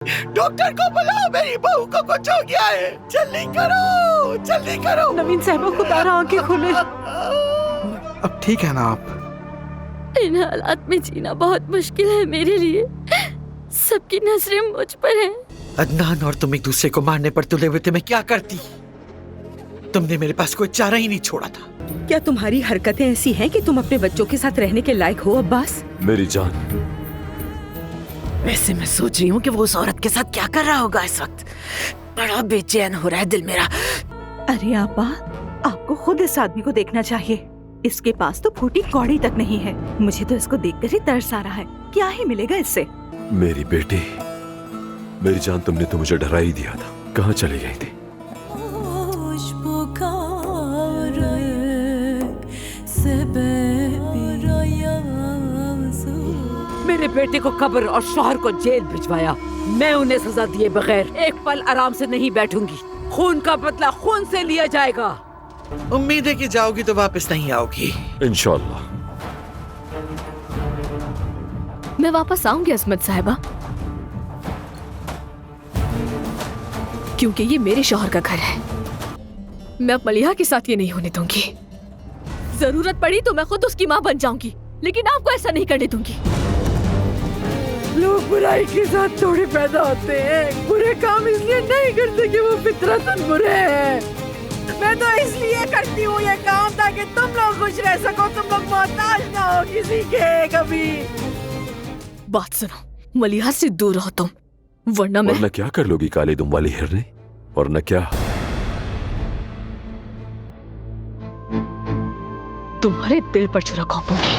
Doctor को बुलाओ, मेरी बहू को कुछ हो गया है। जल्दी करो, जल्दी करो। नवीन साहबा खुदारा आंखें खोले। अब ठीक है ना आप? इन हालात में जीना बहुत मुश्किल है मेरे लिए। सबकी नजरें मुझ पर हैं। अदनान और तुम एक दूसरे को मारने पर तुले हुए थे, मैं क्या करती? तुमने मेरे पास कोई चारा ही नहीं छोड़ा था। क्या तुम्हारी हरकतें ऐसी हैं कि तुम अपने बच्चों के साथ रहने के लायक हो अब्बास? मेरी जान, वैसे मैं सोच रही हूँ कि वो उस औरत के साथ क्या कर रहा होगा इस वक्त। बड़ा बेचैन हो रहा है दिल मेरा। अरे आपा, आपको खुद इस आदमी को देखना चाहिए। इसके पास तो फूटी कौड़ी तक नहीं है। मुझे तो इसको देखकर ही तरस आ रहा है। क्या ही मिलेगा इससे? मेरी बेटी, मेरी जान, तुमने तो मुझे डरा ही दिया था। कहाँ चली गई थी? मेरे बेटे को कब्र और शौहर को जेल भिजवाया। मैं उन्हें सजा दिए बगैर एक पल आराम से नहीं बैठूंगी। खून का बदला खून से लिया जाएगा। उम्मीद है कि जाओगी तो वापस नहीं आओगी। इंशाल्लाह। मैं वापस आऊंगी असमत साहिबा, क्योंकि ये मेरे शौहर का घर है। मैं अब मलिहा के साथ ये नहीं होने दूंगी। जरूरत पड़ी तो मैं खुद उसकी माँ बन जाऊंगी, लेकिन आपको ऐसा नहीं करने दूंगी। लोग बुराई के साथ थोड़े पैदा होते हैं। बुरे काम इसलिए नहीं करते कि वो फितरतन बुरे हैं। मैं तो इसलिए करती हूँ ये काम ताकि तुम लोग खुश रह सको, तुम लोग मोहताज ना हो किसी के कभी। बात सुनो, मलिहा से दूर रहो तुम, वरना मैं। वरना क्या कर लोगी काले दुम वाली हिरने? वरना क्या? तुम्हारे दिल पर छुरा घोंपूंगी।